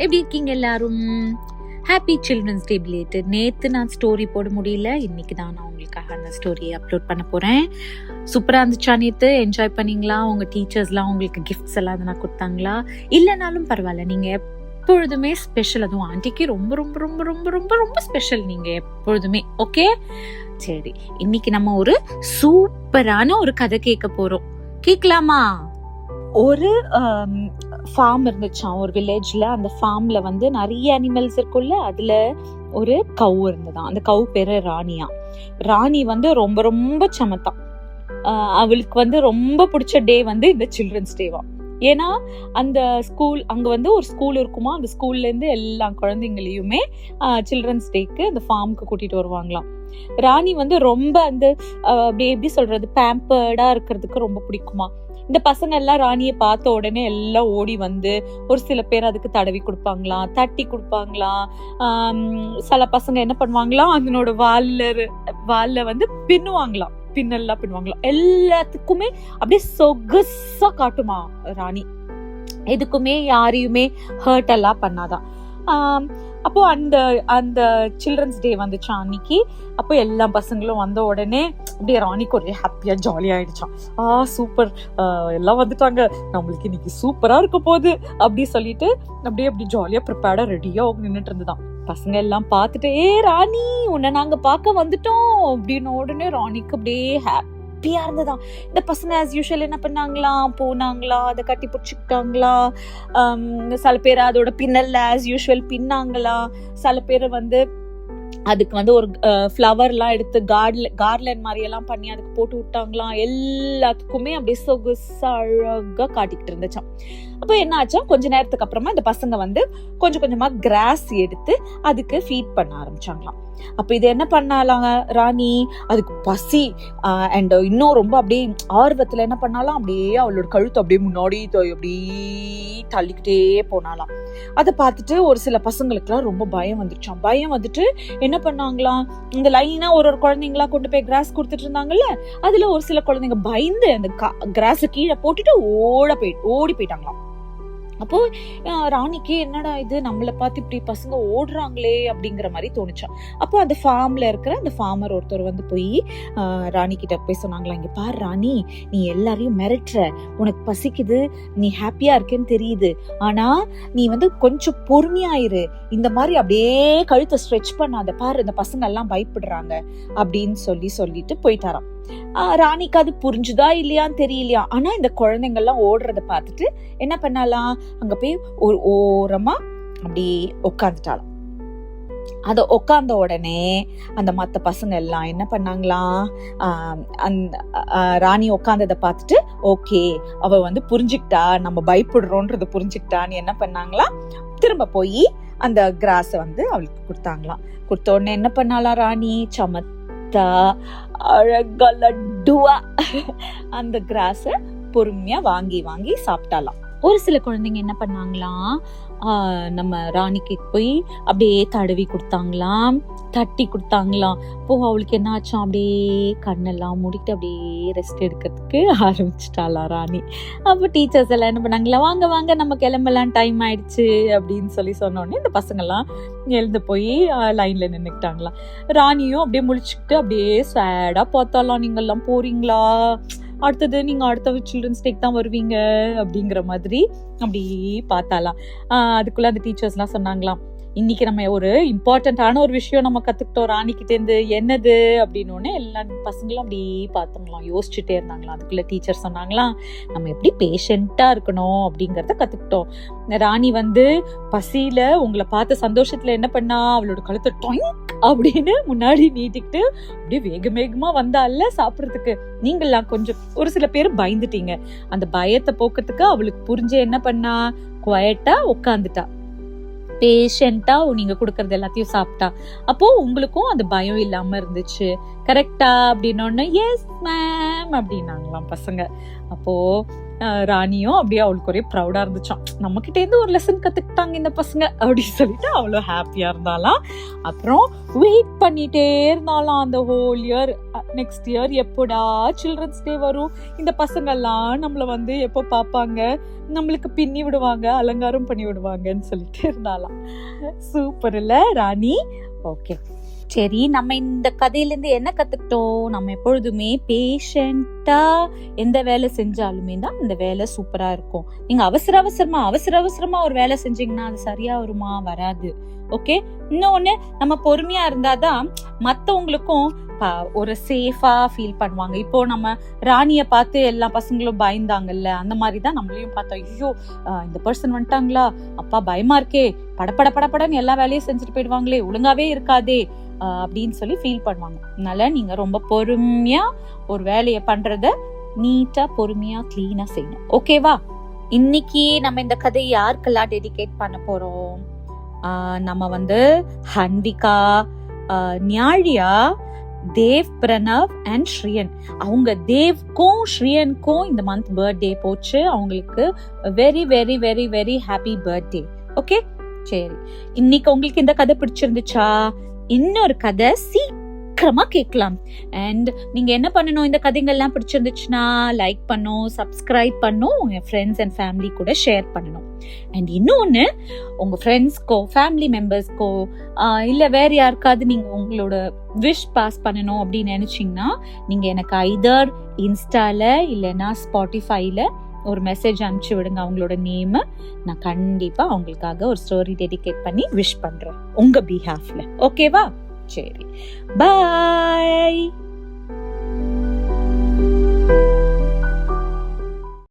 எப்படி இருக்கீங்க எல்லாரும்? Happy children's day belated. நேற்று நான் ஸ்டோரி போட முடியல, இன்னைக்கு தான் நான் உங்களுக்காக அந்த ஸ்டோரியை அப்லோட் பண்ண போகிறேன். சூப்பராக இருந்துச்சா? நேற்று என்ஜாய் பண்ணிங்களா? உங்கள் டீச்சர்ஸ்லாம் உங்களுக்கு கிஃப்ட்ஸ் எல்லாம் எதனா கொடுத்தாங்களா? இல்லைனாலும் பரவாயில்ல, நீங்கள் எப்பொழுதுமே ஸ்பெஷல். அதுவும் ஆண்டிக்கு ரொம்ப ரொம்ப ரொம்ப ரொம்ப ரொம்ப ரொம்ப ஸ்பெஷல் நீங்கள் எப்பொழுதுமே. ஓகே, சரி. இன்னைக்கு நம்ம ஒரு சூப்பரான ஒரு கதை கேட்க போகிறோம். கேட்கலாமா? ஒரு ஃபார்ம் இருந்துச்சான் ஒரு வில்லேஜ்ல. அந்த ஃபார்ம்ல வந்து நிறைய அனிமல்ஸ் இருக்குல்ல, அதுல ஒரு கவு இருந்ததான். அந்த கவு பேரு ராணியா. ராணி வந்து ரொம்ப ரொம்ப சமத்தான். அவளுக்கு வந்து ரொம்ப பிடிச்ச டே வந்து இந்த சில்ட்ரன்ஸ் டேவா. ஏன்னா அந்த ஸ்கூல், அங்க வந்து ஒரு ஸ்கூல் இருக்குமா, அந்த ஸ்கூல்ல இருந்து எல்லா குழந்தைங்களையுமே சில்ட்ரன்ஸ் டேக்கு அந்த ஃபார்முக்கு கூட்டிட்டு வருவாங்களாம். ராணி வந்து ரொம்ப அந்த அப்படி எப்படி சொல்றது, பேம்பர்டா இருக்கிறதுக்கு ரொம்ப பிடிக்குமா. இந்த பசங்க எல்லாம் ராணியை பார்த்த உடனே எல்லாம் ஓடி வந்து ஒரு சில பேர் அதுக்கு தடவி கொடுப்பாங்களாம், தட்டி கொடுப்பாங்களாம். சில பசங்க என்ன பண்ணுவாங்களாம், அதனோட வால்ல வந்து பின்னுவாங்களாம், பின்னெல்லாம் பின்னுவாங்களாம். எல்லாத்துக்குமே அப்படியே சொகுசா காட்டுமா ராணி. எதுக்குமே யாரையுமே ஹர்ட் எல்லாம் பண்ணாதான். அப்போ அந்த அந்த சில்ட்ரன்ஸ் டே வந்துச்சா அன்னைக்கு. அப்போ எல்லா பசங்களும் வந்த உடனே அப்படியே ராணிக்கு ஒரே ஹாப்பியா ஜாலியா ஆயிடுச்சான். சூப்பர், எல்லாம் வந்துட்டாங்க, நம்மளுக்கு இன்னைக்கு சூப்பரா இருக்க போகுது அப்படி சொல்லிட்டு அப்படியே அப்படி ஜாலியா ப்ரிப்பேர்டா ரெடியா நின்றுட்டு இருந்துதான். பசங்க எல்லாம் பார்த்துட்டு, ராணி உன்னை நாங்க பார்க்க வந்துட்டோம் அப்படின்னு உடனே ராணிக்கு அப்படியே ஹாப்பியா இருந்ததான். இந்த பசங்க ஆஸ் யூஷுவல் என்ன பண்ணாங்களாம், போனாங்களா, அதை கட்டி பிடிச்சிக்கிட்டாங்களா. சில பேர் அதோட பின்னல்ல ஆஸ் யூஷுவல் பின்னாங்களா. சில பேர் வந்து அதுக்கு வந்து ஒரு ஃப்ளவர்லாம் எடுத்து கார்லன் மாதிரி எல்லாம் பண்ணி அதுக்கு போட்டு விட்டாங்களாம். எல்லாத்துக்குமே அப்படியே சொகுசா அழகா காட்டிக்கிட்டு இருந்துச்சான். அப்போ என்ன ஆச்சா, கொஞ்ச நேரத்துக்கு அப்புறமா இந்த பசங்க வந்து கொஞ்சம் கொஞ்சமா கிராஸ் எடுத்து அதுக்கு ஃபீட் பண்ண ஆரம்பிச்சாங்களாம். அப்ப இது என்ன பண்ணாலாம் ராணி, அதுக்கு பசி அண்ட் இன்னும் ரொம்ப அப்படியே ஆர்வத்துல என்ன பண்ணாலாம், அப்படியே அவளோட கழுத்து அப்படியே முன்னாடி அப்படியே தள்ளிக்கிட்டே போனாலாம். அதை பார்த்துட்டு ஒரு சில பசங்களுக்குலாம் ரொம்ப பயம் வந்துருச்சான். பயம் வந்துட்டு என்ன பண்ணாங்களாம், இந்த லைனா ஒரு குழந்தைங்களா கொண்டு போய் கிராஸ் கொடுத்துட்டு இருந்தாங்கல்ல, அதுல ஒரு சில குழந்தைங்க பயந்து அந்த கிராஸ் கீழே போட்டுட்டு ஓடி போயிட்டாங்களாம். அப்போ ராணிக்கு என்னடா இது, நம்மளை பார்த்து இப்படி பசங்க ஓடுறாங்களே அப்படிங்கிற மாதிரி தோணுச்சான். அப்போ அந்த ஃபார்ம்ல இருக்கிற அந்த ஃபார்மர் ஒருத்தர் வந்து போய் ராணி கிட்ட போய் சொன்னாங்களா, இங்க பாரு ராணி, நீ எல்லாரையும் மிரட்டுற, உனக்கு பசிக்குது, நீ ஹாப்பியா இருக்கேன்னு தெரியுது, ஆனா நீ வந்து கொஞ்சம் பொறுமையாயிரு, இந்த மாதிரி அப்படியே கழுத்தை ஸ்ட்ரெச் பண்ணாத, பாரு இந்த பசங்க எல்லாம் பயப்படுறாங்க அப்படின்னு சொல்லிட்டு போயிட்டாராம். ராணிக்கு அது புரிஞ்சுதா இல்லையான்னு தெரியலையா. ஆனா இந்த குழந்தைங்க எல்லாம் ஓடுறத பார்த்துட்டு என்ன பண்ணலாம், அங்க போய் ஒரு ஓரமா அப்படி உட்காந்துட்டாலாம். அத உட்கார்ந்த உடனே அந்த மத்த பசங்க எல்லாம் என்ன பண்ணாங்களாம், ராணி உட்கார்ந்ததை பார்த்துட்டு ஓகே அவ வந்து புரிஞ்சுக்கிட்டா, நம்ம பயப்படுறோன்றத புரிஞ்சுக்கிட்டான்னு என்ன பண்ணாங்களாம், திரும்ப போய் அந்த கிராஸ வந்து அவளுக்கு கொடுத்தாங்களாம். கொடுத்த உடனே என்ன பண்ணாலாம் ராணி, அழகா லட்டுவா அந்த கிராஸ பொறுமையா வாங்கி வாங்கி சாப்பிட்டாலாம். ஒரு சில குழந்தைங்க என்ன பண்ணாங்களாம், நம்ம ராணிக்கு போய் அப்படியே தடவி கொடுத்தாங்களாம், தட்டி கொடுத்தாங்களாம். அப்போ அவளுக்கு என்ன ஆச்சான், அப்படியே கண்ணெல்லாம் மூடிட்டு அப்படியே ரெஸ்ட் எடுக்கிறதுக்கு ஆரம்பிச்சிட்டாலாம் ராணி. அப்போ டீச்சர்ஸ் எல்லாம் என்ன பண்ணாங்களா, வாங்க வாங்க நம்ம கிளம்பலாம், டைம் ஆயிடுச்சு அப்படின்னு சொன்னோடனே இந்த பசங்கள்லாம் எழுந்து போய் லைன்ல நின்றுக்கிட்டாங்களாம். ராணியும் அப்படியே முழிச்சுக்கிட்டு அப்படியே சேடா பார்த்தாலாம், நீங்க எல்லாம் போறீங்களா, அடுத்தது நீங்க அடுத்த சில்ட்ரன்ஸ் டேக்கு தான் வருவீங்க அப்படிங்கிற மாதிரி அப்படி பார்த்தாலாம். அதுக்குள்ள அந்த டீச்சர்ஸ் எல்லாம் சொன்னாங்களாம், இன்னைக்கு நம்ம ஒரு இம்பார்ட்டன்டான ஒரு விஷயம் நம்ம கத்துக்கிட்டோம் ராணிக்கிட்ட இருந்து, என்னது அப்படின்னு எல்லா பசங்களும் அப்படி பார்த்தாங்களாம், யோசிச்சுட்டே இருந்தாங்களாம். அதுக்குள்ள டீச்சர் சொன்னாங்களாம், நம்ம எப்படி பேஷண்டா இருக்கணும் அப்படிங்கறத கத்துக்கிட்டோம். ராணி வந்து பசியில உங்களை பார்த்த சந்தோஷத்துல என்ன பண்ணா, அவளோட கழுத்தை டொயிங்க் அப்படின்னு முன்னாடி நீட்டிக்கிட்டு அப்படியே வேகமா வந்தால சாப்பிடறதுக்கு. நீங்கெல்லாம் கொஞ்சம் ஒரு சில பேர் பயந்துட்டீங்க, அந்த பயத்தை போக்கிறதுக்கு அவளுக்கு புரிஞ்ச என்ன பண்ணா, குவைட்டா உட்காந்துட்டா, பேஷண்டா நீங்க கொடுக்கறது எல்லாத்தையும் சாப்பிட்டா. அப்போ உங்களுக்கும் அந்த பயம் இல்லாம இருந்துச்சு, கரெக்டா அப்படின்னு எஸ் மேம் அப்படின்னாங்களாம் பசங்க. அப்போ ராணியும் அப்படியே அவளுக்கு ஒரே ப்ரௌடா இருந்துச்சான், நம்ம கிட்ட இருந்து ஒரு லெசன் கத்துக்கிட்டாங்க இந்த பசங்க அப்படின்னு சொல்லிட்டு அவ்வளோ ஹாப்பியா இருந்தாலாம். அப்புறம் வெயிட் பண்ணிட்டே இருந்தாலாம் அந்த ஹோல் இயர். நெக்ஸ்ட் இயர் எப்போடா சில்ட்ரன்ஸ் டே வரும், இந்த பசங்கள்லாம் நம்மளை எப்போ பார்ப்பாங்க, நம்மளுக்கு பின்னி விடுவாங்க, அலங்காரம் பண்ணி விடுவாங்கன்னு சொல்லிட்டு இருந்தாலாம். சூப்பர் இல்ல ராணி? ஓகே, சரி, நம்ம இந்த கதையிலேருந்து என்ன கற்றுக்கிட்டோம்? நம்ம எப்பொழுதுமே பேஷண்ட்டா எந்த வேலை செஞ்சாலுமே தான் அந்த வேலை சூப்பராக இருக்கும். நீங்கள் அவசர அவசரமா ஒரு வேலை செஞ்சீங்கன்னா அது சரியா வருமா? வராது. ஓகே, இன்னொன்று, நம்ம பொறுமையா இருந்தாதான் மற்றவங்களுக்கும் ஒரு சேஃபா ஃபீல் பண்ணுவாங்க. இப்போ நம்ம ராணியை பார்த்து எல்லா பசங்களும் பயந்தாங்கல்ல, அந்த மாதிரி தான் நம்மளையும் பார்த்தோம். ஐயோ, இந்த பர்சன் வந்துட்டாங்களா, அப்பா பயமா இருக்கே, படப்படன்னு எல்லா வேலையும் செஞ்சுட்டு போயிடுவாங்களே, ஒழுங்காவே இருக்காதே அப்படின்னு சொல்லி ஃபீல் பண்ணுவாங்க. அதனால நீங்க ரொம்ப பொறுமையா ஒரு வேலையை பண்றத நீட்டா பொறுமையா கிளீனா செய்யணும். ஓகேவா? இன்னைக்கு நம்ம இந்த கதையை யாருக்கெல்லாம் டெடிகேட் பண்ண போறோம்? நம்ம ஹன்விகா, ஞாழியா, தேவ், பிரணவ் அண்ட் ஸ்ரீயன். அவங்க தேவ்க்கும் ஸ்ரீயனுக்கும் இந்த மந்த் பர்த்டே போச்சு. அவங்களுக்கு very very very very happy birthday. Okay, சரி, இன்னைக்கு உங்களுக்கு இந்த கதை பிடிச்சிருந்துச்சா? இன்னொரு கதை சீக்கிரமா கேட்கலாம். அண்ட் நீங்க என்ன பண்ணணும், இந்த கதைகள்லாம் பிடிச்சிருந்துச்சுன்னா லைக் பண்ணும், சப்ஸ்கிரைப் பண்ணும், உங்க ஃப்ரெண்ட்ஸ் அண்ட் ஃபேமிலி கூட ஷேர் பண்ணணும். அண்ட் இன்னொன்னு, உங்க ஃப்ரெண்ட்ஸ்க்கோ ஃபேமிலி மெம்பர்ஸ்க்கோ இல்ல வேற யாருக்காவது நீங்க உங்களோட விஷ் பாஸ் பண்ணணும் அப்படின்னு நினைச்சீங்கன்னா நீங்க எனக்கு ஐதர் இன்ஸ்டால இல்லைன்னா ஸ்பாட்டிஃபைல ஒரு மெசேஜ் அனுப்பிச்சு விடுங்க, அவங்களோட நேம். நான் கண்டிப்பா அவங்களுக்காக ஒரு ஸ்டோரி டெடிகேட் பண்ணி விஷ் பண்றேன் உங்க பிஹாஃப்ல. ஓகேவா? சரி, பாய்.